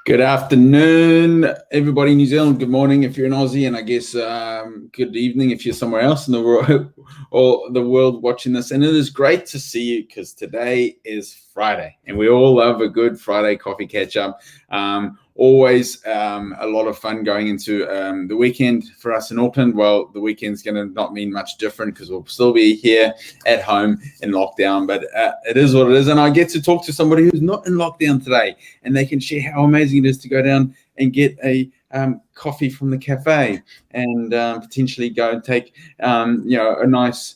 Good afternoon, everybody in New Zealand. Good morning if you're in Aussie, and I guess good evening if you're somewhere else in the world or the world watching this. And it is great to see you because today is Friday, and we all love a good Friday coffee catch up. Always a lot of fun going into the weekend for us in Auckland. Well, the weekend's going to not mean much different because we'll still be here at home in lockdown, but it is what it is. And I get to talk to somebody who's not in lockdown today, and they can share how amazing it is to go down and get a coffee from the cafe and potentially go and take a nice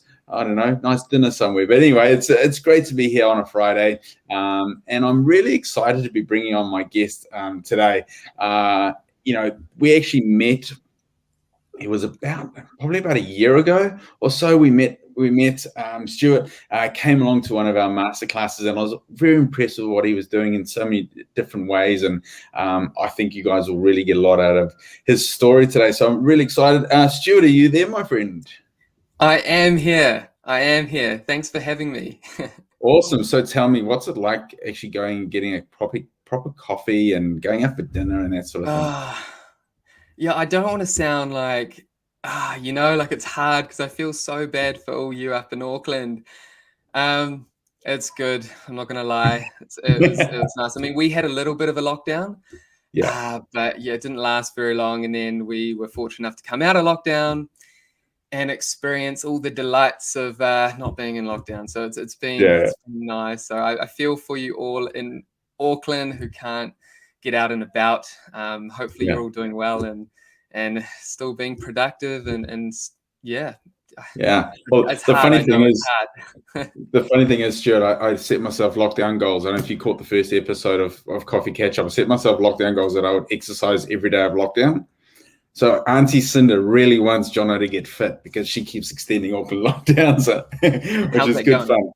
dinner somewhere. But anyway, it's great to be here on a Friday, and I'm really excited to be bringing on my guest today. We actually met. It was probably about a year ago or so. We met. Stewart came along to one of our masterclasses, and I was very impressed with what he was doing in so many different ways. And I think you guys will really get a lot out of his story today. So I'm really excited. Stewart, are you there, my friend? I am here. Thanks for having me. Awesome. So tell me, what's it like actually going and getting a proper coffee and going out for dinner and that sort of thing? Yeah, I don't want to sound like, like it's hard because I feel so bad for all you up in Auckland. It's good. I'm not gonna lie. It was nice. I mean, we had a little bit of a lockdown, but it didn't last very long. And then we were fortunate enough to come out of lockdown and experience all the delights of not being in lockdown. So it's been nice. So I feel for you all in Auckland who can't get out and about. Hopefully you're all doing well and still being productive and yeah. Well, the funny thing is, Stuart, I set myself lockdown goals. I don't know if you caught the first episode of Coffee Catch Up. I set myself lockdown goals that I would exercise every day of lockdown. So Auntie Cinda really wants Jono to get fit because she keeps extending Auckland lockdown, which is good fun.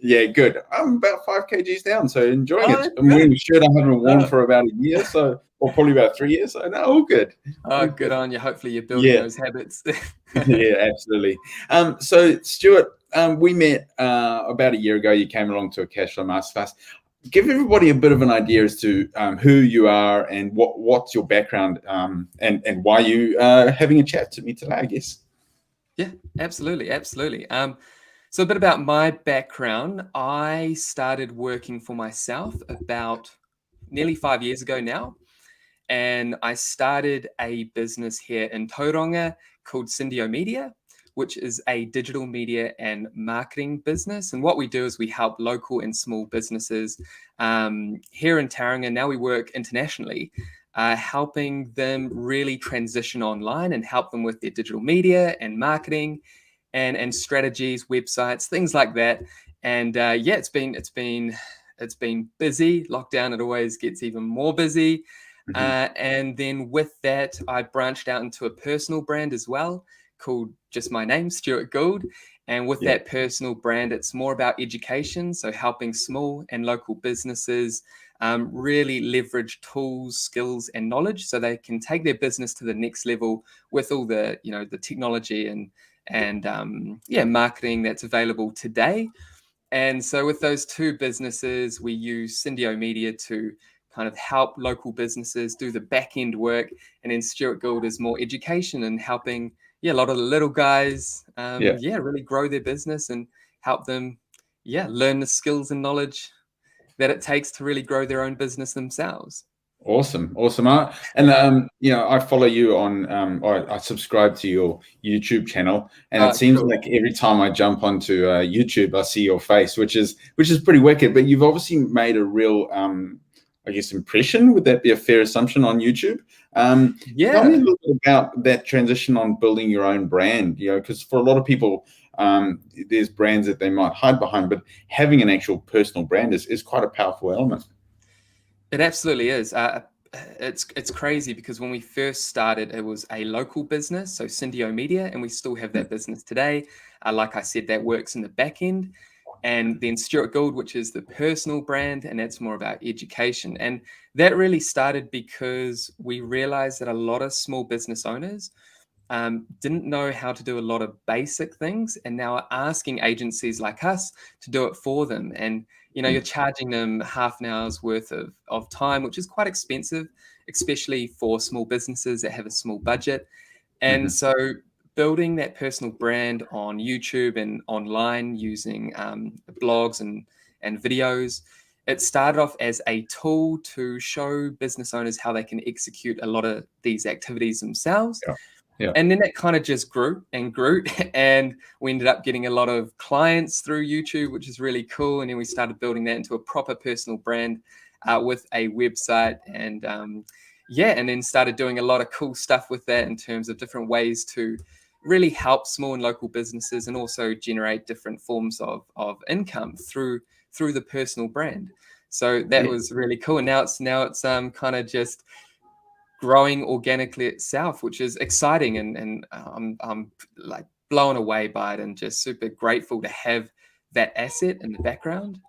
Yeah, good. I'm about 5 kgs down, so enjoying it. I'm wearing a shirt I haven't worn for about a year, or probably about 3 years. So no, all good. Good on you. Hopefully you're building those habits. Yeah, absolutely. So Stewart, we met about a year ago. You came along to a Cashflow Masterclass. Give everybody a bit of an idea as to who you are and what's your background and why you are having a chat to me today, I guess. Yeah, absolutely. So a bit about my background. I started working for myself about nearly 5 years ago now. And I started a business here in Tauranga called Syndio Media, which is a digital media and marketing business. And what we do is we help local and small businesses here in Tauranga. Now we work internationally, helping them really transition online and help them with their digital media and marketing and strategies, websites, things like that. And it's been busy. Lockdown, it always gets even more busy. And then with that, I branched out into a personal brand as well called just my name, Stewart Gauld. And with that personal brand, it's more about education. So helping small and local businesses really leverage tools, skills, and knowledge so they can take their business to the next level with all the, the technology and marketing that's available today. And so with those two businesses, we use Syndio Media to kind of help local businesses do the back end work. And then Stewart Gauld is more education and helping a lot of the little guys really grow their business and help them learn the skills and knowledge that it takes to really grow their own business themselves. Awesome. And I follow you on or I subscribe to your YouTube channel, and it seems like every time I jump onto YouTube I see your face, which is pretty wicked. But you've obviously made a real impression. Would that be a fair assumption on YouTube? Tell me a little bit about that transition on building your own brand, because for a lot of people, there's brands that they might hide behind, but having an actual personal brand is quite a powerful element. It absolutely is. It's crazy because when we first started, it was a local business, so Syndio Media, and we still have that business today. Like I said, that works in the back end. And then Stewart Gauld, which is the personal brand, and that's more about education. And that really started because we realized that a lot of small business owners didn't know how to do a lot of basic things, and now are asking agencies like us to do it for them. And you're charging them half an hour's worth of time, which is quite expensive, especially for small businesses that have a small budget. And so building that personal brand on YouTube and online using blogs and videos, it started off as a tool to show business owners how they can execute a lot of these activities themselves. Yeah. And then it kind of just grew and grew, and we ended up getting a lot of clients through YouTube, which is really cool. And then we started building that into a proper personal brand with a website, and and then started doing a lot of cool stuff with that in terms of different ways to really help small and local businesses, and also generate different forms of income through the personal brand. So that was really cool. And now it's kind of just growing organically itself, which is exciting, and I'm like blown away by it, and just super grateful to have that asset in the background.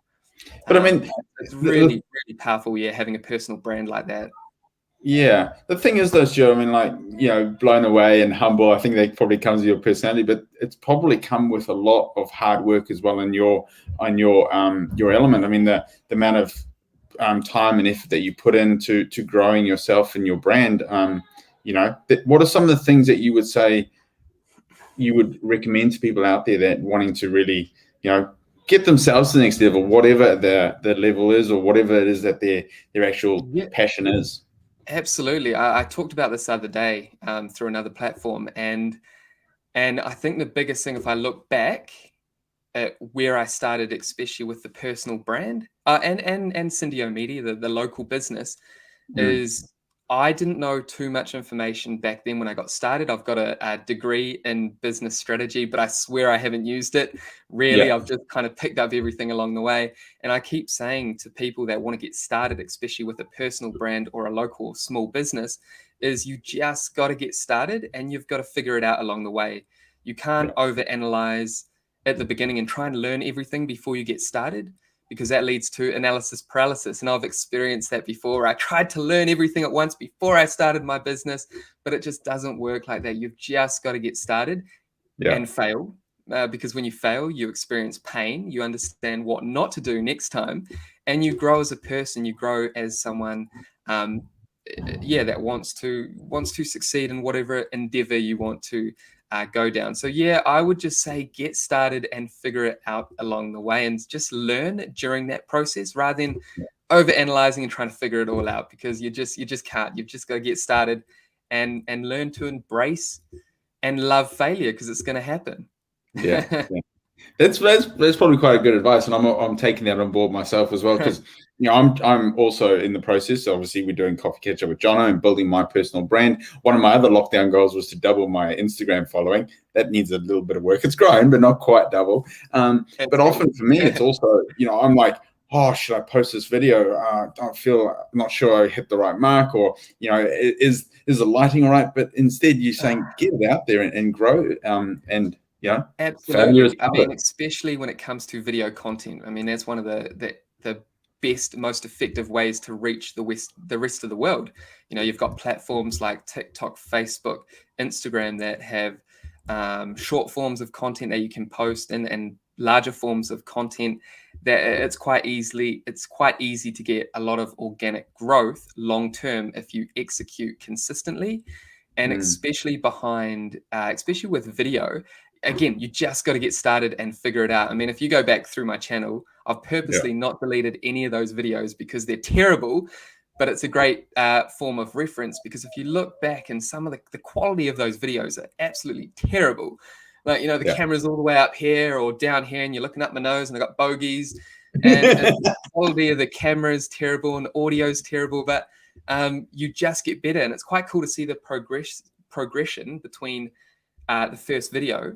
But I mean, it's really powerful, having a personal brand like that. Yeah, the thing is, though, Joe, I mean, like, blown away and humble, I think that probably comes with your personality, but it's probably come with a lot of hard work as well in your element. I mean, the amount of time and effort that you put into growing yourself and your brand. What are some of the things that you would say you would recommend to people out there that wanting to really, get themselves to the next level, whatever the level is, or whatever it is that their actual passion is? Absolutely. I talked about this the other day through another platform, and I think the biggest thing, if I look back at where I started, especially with the personal brand and Syndio Media, the local business, is I didn't know too much information back then when I got started. I've got a degree in business strategy, but I swear I haven't used it. Really, I've just kind of picked up everything along the way. And I keep saying to people that want to get started, especially with a personal brand or a local small business, is you just got to get started, and you've got to figure it out along the way. You can't overanalyze at the beginning and try and learn everything before you get started, because that leads to analysis paralysis. And I've experienced that before. I tried to learn everything at once before I started my business, but it just doesn't work like that. You've just got to get started and fail, because when you fail, you experience pain. You understand what not to do next time, and you grow as a person. You grow as someone, that wants to succeed in whatever endeavor you want to go down. So I would just say get started and figure it out along the way, and just learn during that process rather than over analyzing and trying to figure it all out, because you just can't. You've just got to get started and learn to embrace and love failure, because it's going to happen. That's probably quite a good advice, and I'm taking that on board myself as well, because I'm also in the process. Obviously, we're doing Coffee Catch Up with Jono and building my personal brand. One of my other lockdown goals was to double my Instagram following. That needs a little bit of work. It's growing, but not quite double. But often for me, it's also I'm like, oh, should I post this video? I'm not sure I hit the right mark, or is the lighting all right? But instead, you're saying get it out there and grow. Absolutely. I mean, especially when it comes to video content. I mean, that's one of the best, most effective ways to reach the rest of the world. You've got platforms like TikTok, Facebook, Instagram that have short forms of content that you can post, and larger forms of content that it's quite easy to get a lot of organic growth long term if you execute consistently. And especially with video, again, you just got to get started and figure it out. I mean, if you go back through my channel, I've purposely not deleted any of those videos because they're terrible, but it's a great form of reference, because if you look back, and some of the quality of those videos are absolutely terrible. Like, the camera's all the way up here or down here, and you're looking up my nose, and I got bogeys, and the quality of the camera is terrible, and the audio is terrible, but you just get better. And it's quite cool to see the progression between the first video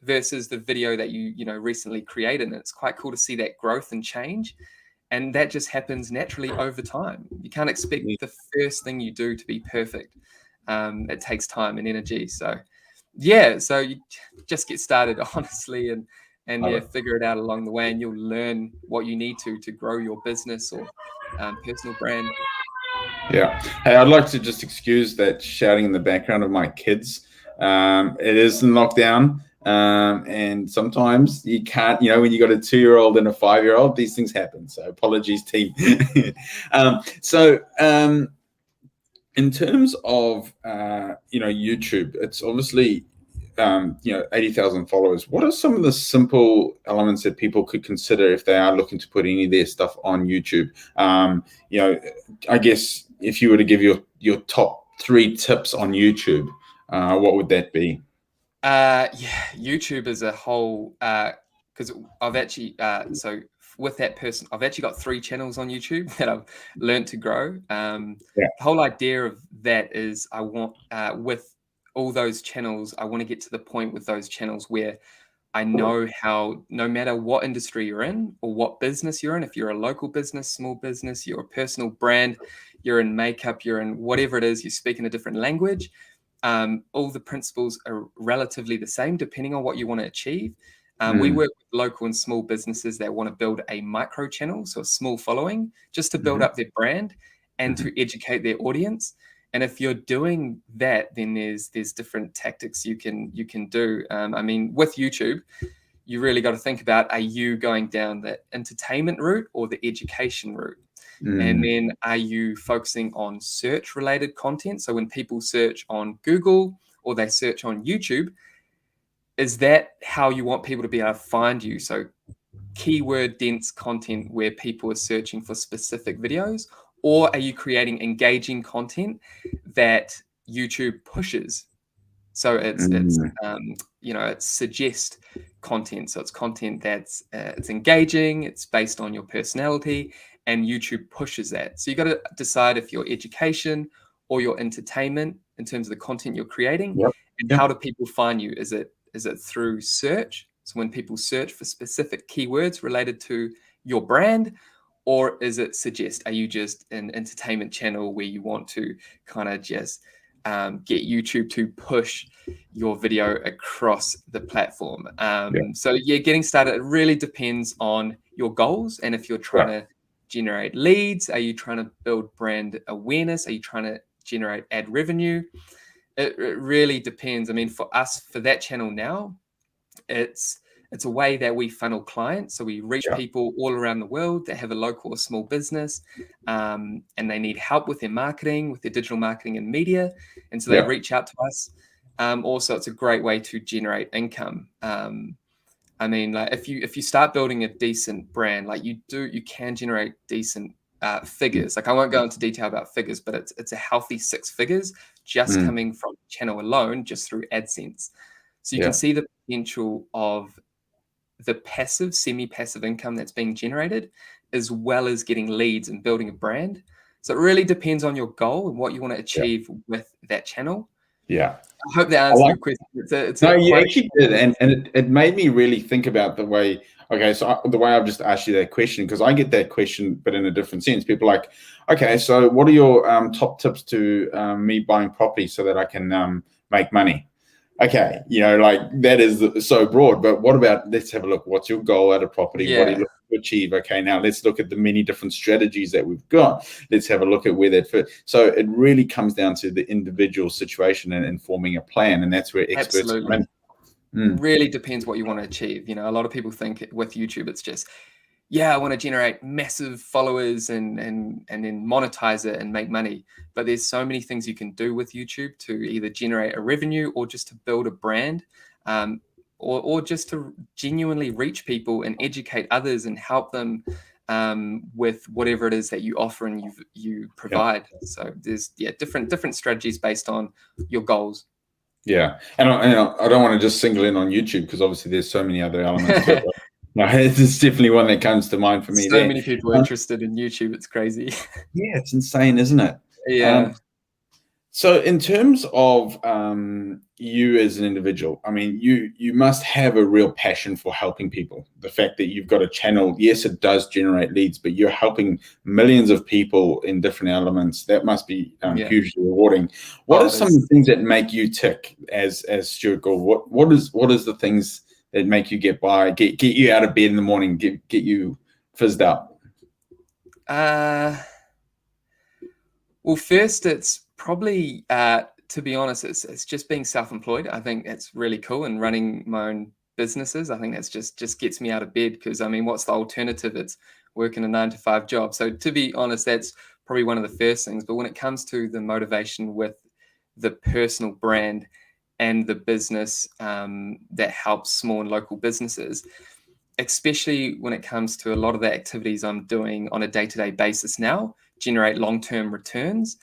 versus the video that you recently created. And it's quite cool to see that growth and change, and that just happens naturally over time. You can't expect the first thing you do to be perfect. It takes time and energy. So you just get started, honestly, and figure it out along the way, and you'll learn what you need to grow your business or personal brand. Hey, I'd like to just excuse that shouting in the background of my kids. It is in lockdown. And sometimes you can't, when you got a 2-year-old and a 5-year-old, these things happen. So apologies, team. In terms of, YouTube, it's obviously, 80,000 followers. What are some of the simple elements that people could consider if they are looking to put any of their stuff on YouTube? I guess if you were to give your top 3 tips on YouTube, what would that be? YouTube as a whole, because I've actually so with that person, I've actually got 3 channels on YouTube that I've learned to grow. The whole idea of that is I want with all those channels, I want to get to the point with those channels where I know how, no matter what industry you're in or what business you're in, if you're a local business, small business, you're a personal brand, you're in makeup, you're in whatever it is, you speak in a different language. All the principles are relatively the same depending on what you want to achieve. We work with local and small businesses that want to build a micro channel, so a small following, just to build up their brand and to educate their audience. And if you're doing that, then there's different tactics you can do. I mean, with YouTube, you really got to think about, are you going down the entertainment route or the education route? And then are you focusing on search related content? So when people search on Google or they search on YouTube, is that how you want people to be able to find you? So keyword dense content where people are searching for specific videos, or are you creating engaging content that YouTube pushes? So it's suggest content. So it's content that's it's engaging, it's based on your personality, and YouTube pushes that. So you got to decide if you're education or your entertainment in terms of the content you're creating. And how do people find you? Is it through search? So when people search for specific keywords related to your brand, or is it suggest? Are you just an entertainment channel where you want to kind of just get YouTube to push your video across the platform? So getting started, it really depends on your goals. And if you're trying to generate leads, are you trying to build brand awareness? Are you trying to generate ad revenue? It really depends. I mean, for us, for that channel now, it's a way that we funnel clients. So we reach people all around the world that have a local or small business, and they need help with their marketing, with their digital marketing and media. And so they reach out to us. Also, it's a great way to generate income. I mean, like if you start building a decent brand, like you can generate decent figures. Like I won't go into detail about figures, but it's a healthy 6 figures just coming from channel alone, just through AdSense. So you can see the potential of the passive, semi-passive income that's being generated, as well as getting leads and building a brand. So it really depends on your goal and what you want to achieve with that channel. I hope that answers your question. You actually did, and it made me really think about the way. The way I've just asked you that question, because I get that question, but in a different sense. People are like, okay, so what are your top tips to me buying property so that I can make money? Okay, like that is so broad, but what about, let's have a look. What's your goal at a property? What are you looking to achieve? Okay, now let's look at the many different strategies that we've got. Let's have a look at where that fits. So it really comes down to the individual situation and forming a plan, and that's where experts come in. Really depends what you want to achieve. A lot of people think with YouTube, it's just, I want to generate massive followers and then monetize it and make money. But there's so many things you can do with YouTube to either generate a revenue or just to build a brand, or just to genuinely reach people and educate others and help them with whatever it is that you offer and you provide. So there's different strategies based on your goals. And I don't want to just single in on YouTube, because obviously there's so many other elements to it. No, it's definitely one that comes to mind for me. So many people are interested in YouTube. It's crazy. It's insane, isn't it? So in terms of you as an individual, I mean, you must have a real passion for helping people. The fact that you've got a channel, yes, it does generate leads, but you're helping millions of people in different elements. That must be hugely rewarding. What are some of the things that make you tick as Stewart Gauld? What is the things that make you get by, get you out of bed in the morning, get you fizzed up? Well, first, it's probably to be honest, it's just being self-employed. I think that's really cool, and running my own businesses. I think that's just gets me out of bed, because I mean, what's the alternative? It's working a 9-to-5 job. So to be honest, that's probably one of the first things. But when it comes to the motivation with the personal brand and the business that helps small and local businesses, especially when it comes to a lot of the activities I'm doing on a day-to-day basis now, generate long-term returns.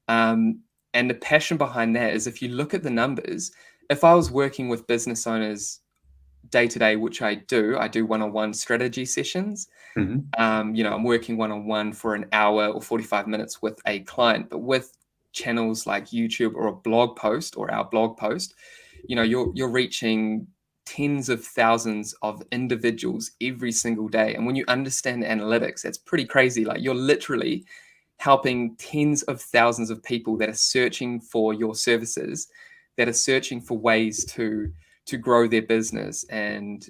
And the passion behind that is, if you look at the numbers, if I was working with business owners day to day, which I do one-on-one strategy sessions. I'm working one-on-one for an hour or 45 minutes with a client. But with channels like YouTube or a blog post, or our blog post, you're reaching tens of thousands of individuals every single day. And when you understand analytics, that's pretty crazy. Like, you're literally helping tens of thousands of people that are searching for your services, that are searching for ways to grow their business. And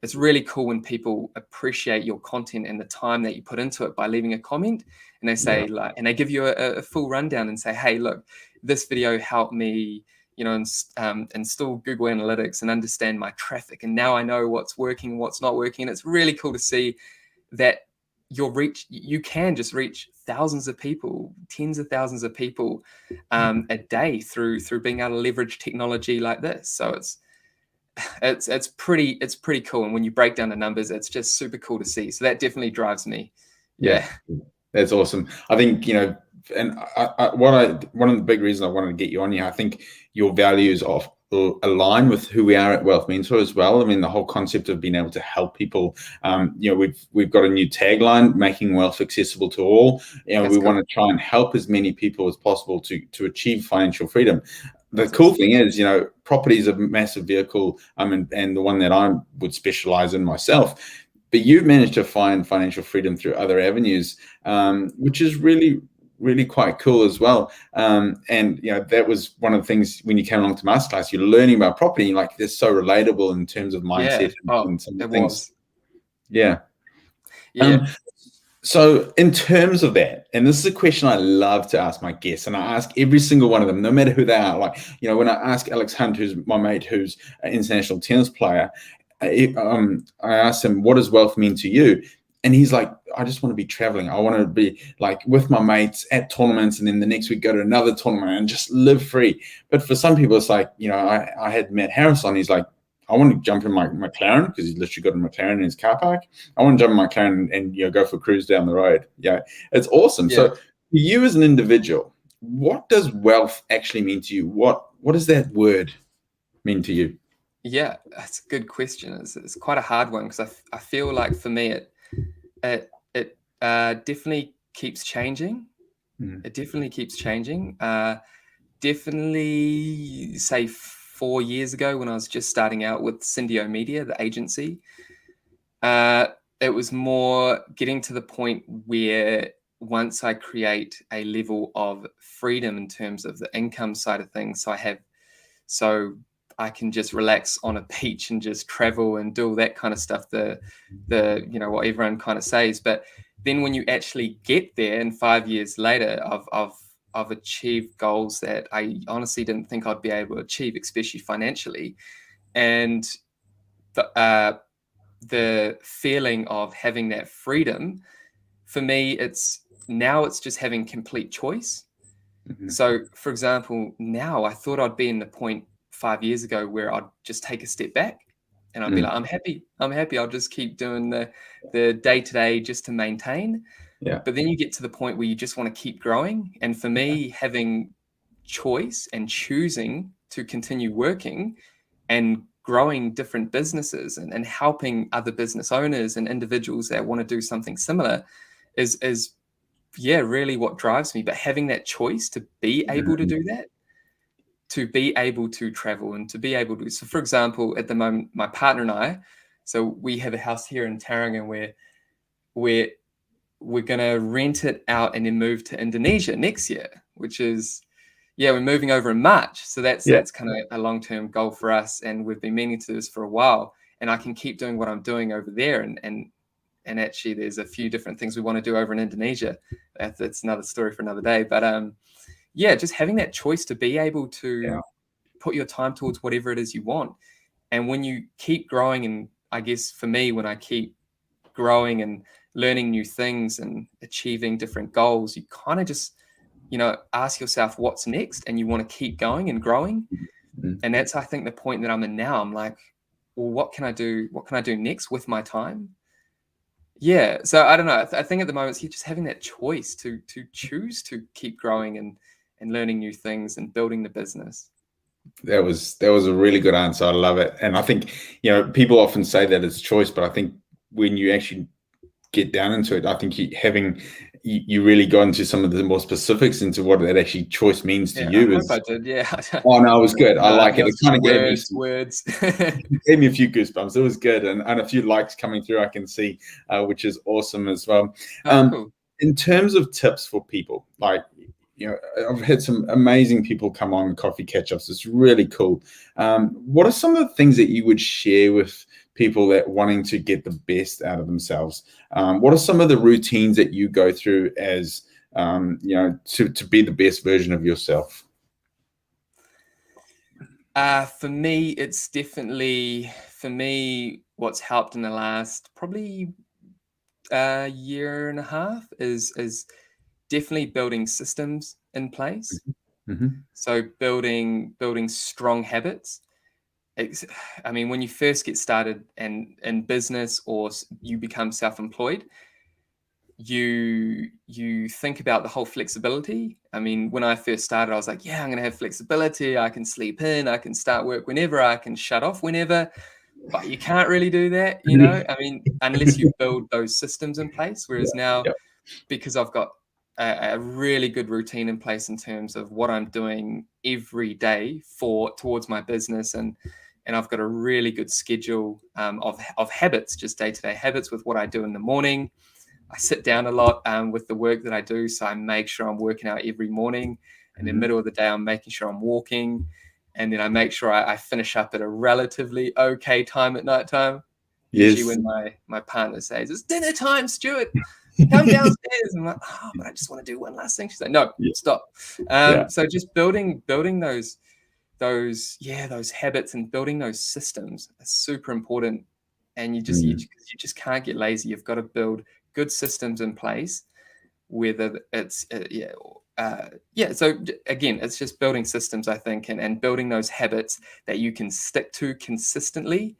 it's really cool when people appreciate your content and the time that you put into it by leaving a comment, and they say and they give you a full rundown and say, hey, look, this video helped me, install Google Analytics and understand my traffic, and now I know what's working, what's not working. And it's really cool to see that you can just reach thousands of people, tens of thousands of people a day through being able to leverage technology like this. So it's pretty cool. And when you break down the numbers, it's just super cool to see. So that definitely drives me. Yeah. That's awesome. I think, and one of the big reasons I wanted to get you on here, I think your values align with who we are at Wealth Mentor as well. I mean, the whole concept of being able to help people. We've got a new tagline: making wealth accessible to all. We want to try and help as many people as possible to achieve financial freedom. The cool thing is, property is a massive vehicle, and the one that I would specialize in myself. But you've managed to find financial freedom through other avenues, which is really, really quite cool as well. And that was one of the things when you came along to masterclass. You're learning about property, like, they're so relatable in terms of mindset and some of the things. Yeah. So in terms of that, and this is a question I love to ask my guests, and I ask every single one of them, no matter who they are. Like, when I ask Alex Hunt, who's my mate, who's an international tennis player, I asked him, what does wealth mean to you? And he's like, I just want to be traveling. I want to be like with my mates at tournaments, and then the next week go to another tournament and just live free. But for some people, it's like, I had Matt Harris on. He's like, I want to jump in my McLaren, because he's literally got a McLaren in his car park. I want to jump in my McLaren and go for a cruise down the road. Yeah, it's awesome. Yeah. So for you as an individual, what does wealth actually mean to you? What does that word mean to you? Yeah, that's a good question. It's quite a hard one, because I feel like for me it definitely keeps changing. It definitely keeps changing. Definitely say 4 years ago, when I was just starting out with Syndio Media, the agency, it was more getting to the point where once I create a level of freedom in terms of the income side of things, so I can just relax on a beach and just travel and do all that kind of stuff, the what everyone kind of says. But then when you actually get there, and 5 years later, I've achieved goals that I honestly didn't think I'd be able to achieve, especially financially. And the feeling of having that freedom, for me, it's just having complete choice. So, for example, now I thought I'd be in the point 5 years ago where I'd just take a step back and I'd be like, I'm happy. I'll just keep doing the day-to-day just to maintain. Yeah. But then you get to the point where you just want to keep growing. And for me, having choice and choosing to continue working and growing different businesses and helping other business owners and individuals that want to do something similar is really what drives me. But having that choice to be able to do that, to be able to travel, and to be able to, so for example, at the moment, my partner and I, so we have a house here in Tauranga where we're going to rent it out and then move to Indonesia next year, which is, we're moving over in March. So that's kind of a long-term goal for us. And we've been meaning to do this for a while, and I can keep doing what I'm doing over there. And actually there's a few different things we want to do over in Indonesia. That's another story for another day. But just having that choice to be able to put your time towards whatever it is you want. And when you keep growing, and I guess for me, when I keep growing and learning new things and achieving different goals, you kind of just, ask yourself what's next, and you want to keep going and growing. And that's, I think, the point that I'm in now. I'm like, well, what can I do? What can I do next with my time? Yeah. So I don't know. I think at the moment, you're just having that choice to choose to keep growing and learning new things and building the business. That was a really good answer. I love it. And I think, people often say that it's choice, but I think when you actually get down into it, I think you really go into some of the more specifics into what that actually choice means to you. I hope I did. Yeah. Oh no, it was good. I like it. It kind of gave me words. Gave me a few goosebumps. It was good, and a few likes coming through. I can see, which is awesome as well. Cool. In terms of tips for people, like, I've had some amazing people come on coffee catch-ups. It's really cool. What are some of the things that you would share with people that wanting to get the best out of themselves? What are some of the routines that you go through as, to be the best version of yourself? For me, it's definitely, what's helped in the last probably year and a half is definitely building systems in place. So building strong habits. I mean, when you first get started and in business, or you become self-employed, you think about the whole flexibility. I mean, when I first started, I was like, yeah, I'm going to have flexibility. I can sleep in, I can start work whenever, I can shut off whenever. But you can't really do that, I mean, unless you build those systems in place. Whereas now, because I've got a really good routine in place in terms of what I'm doing every day towards my business, and I've got a really good schedule of habits, just day-to-day habits with what I do in the morning. I sit down a lot with the work that I do, so I make sure I'm working out every morning, and in the middle of the day, I'm making sure I'm walking, and then I make sure I finish up at a relatively okay time at night time. Yes. Usually when my partner says, it's dinner time, Stewart, come downstairs. I'm like, but I just want to do one last thing. She's like, no, stop. So just building those habits and building those systems is super important. And you just can't get lazy. You've got to build good systems in place, whether it's so again, it's just building systems, I think, and building those habits that you can stick to consistently.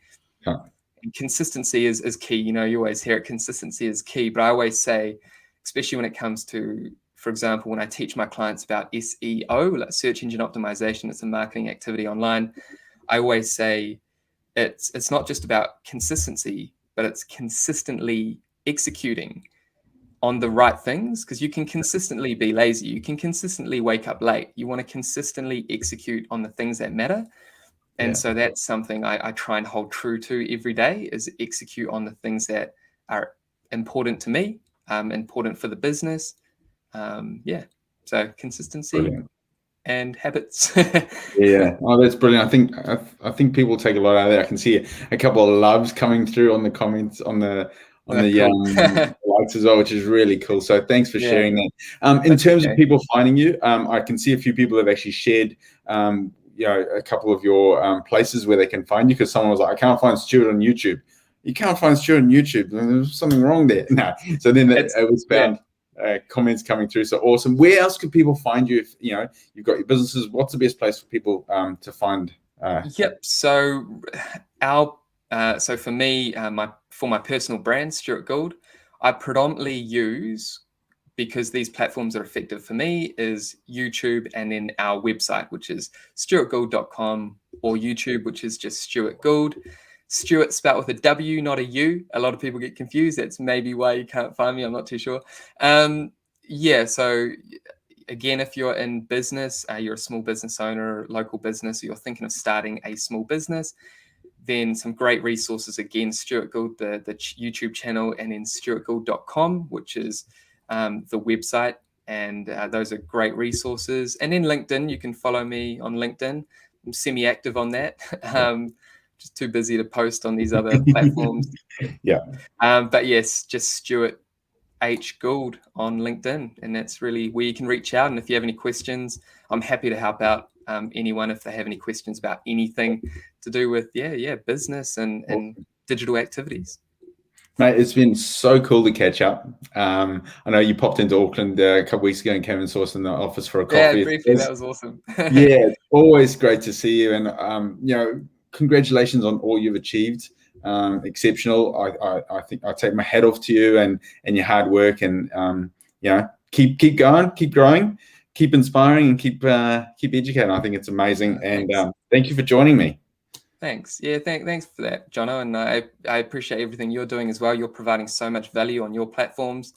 And consistency is key. You always hear it, consistency is key, but I always say, especially when it comes to, for example, when I teach my clients about SEO, like search engine optimization, it's a marketing activity online, I always say it's not just about consistency, but it's consistently executing on the right things, because you can consistently be lazy. You can consistently wake up late. You want to consistently execute on the things that matter. And so that's something I try and hold true to every day, is execute on the things that are important to me, important for the business. So consistency. Brilliant. And habits. Oh, that's brilliant. I think people take a lot out of there. I can see a couple of loves coming through on the comments on the likes as well, which is really cool. So thanks for sharing that. In terms of people finding you, I can see a few people have actually shared a couple of your places where they can find you, because someone was like, I can't find Stewart on YouTube. You can't find Stewart on YouTube. There's something wrong there. No. So then it was found. Comments coming through, so awesome. Where else could people find you if you've got your businesses? What's the best place for people to find? So so for me, for my personal brand, Stewart Gauld, I predominantly use, because these platforms are effective for me, is YouTube, and then our website, which is stewartgauld.com, or YouTube, which is just Stewart Gauld. Stewart spelled with a W, not a U. A lot of people get confused. That's maybe why you can't find me. I'm not too sure. So again, if you're in business, you're a small business owner, local business, or you're thinking of starting a small business, then some great resources. Again, Stewart Gauld, the YouTube channel, and then stewartgauld.com, which is the website. And those are great resources. And then LinkedIn, you can follow me on LinkedIn. I'm semi-active on that. Just too busy to post on these other platforms. But yes, just Stewart H Gauld on LinkedIn, and that's really where you can reach out. And if you have any questions, I'm happy to help out anyone if they have any questions about anything to do with business and digital activities. Mate, it's been so cool to catch up. I know you popped into Auckland a couple weeks ago and came and saw us in the office for a coffee. Yeah, briefly, that was awesome. Yeah, it's always great to see you, and you know, congratulations on all you've achieved. Exceptional. I think I take my hat off to you and your hard work, and you know, keep going, keep growing, keep inspiring, and keep educating. I think it's amazing, and thank you for joining me. Thanks. Yeah, thanks for that, Jono. And I appreciate everything you're doing as well. You're providing so much value on your platforms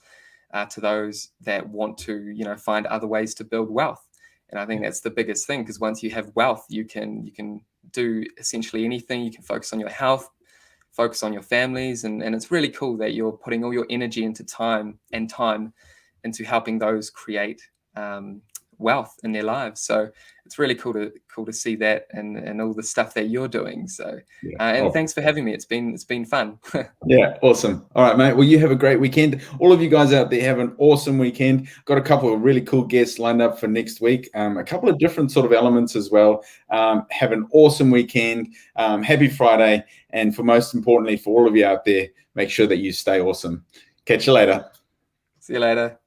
to those that want to, you know, find other ways to build wealth. And I think that's the biggest thing, because once you have wealth, you can do essentially anything. You can focus on your health, focus on your families, and it's really cool that you're putting all your energy into time into helping those create wealth in their lives. So it's really cool to see that and all the stuff that you're doing. So thanks for having me. It's been fun. Yeah, awesome. All right, mate. Well, you have a great weekend. All of you guys out there have an awesome weekend. Got a couple of really cool guests lined up for next week. A couple of different sort of elements as well. Have an awesome weekend. Happy Friday. And for most importantly, for all of you out there, make sure that you stay awesome. Catch you later. See you later.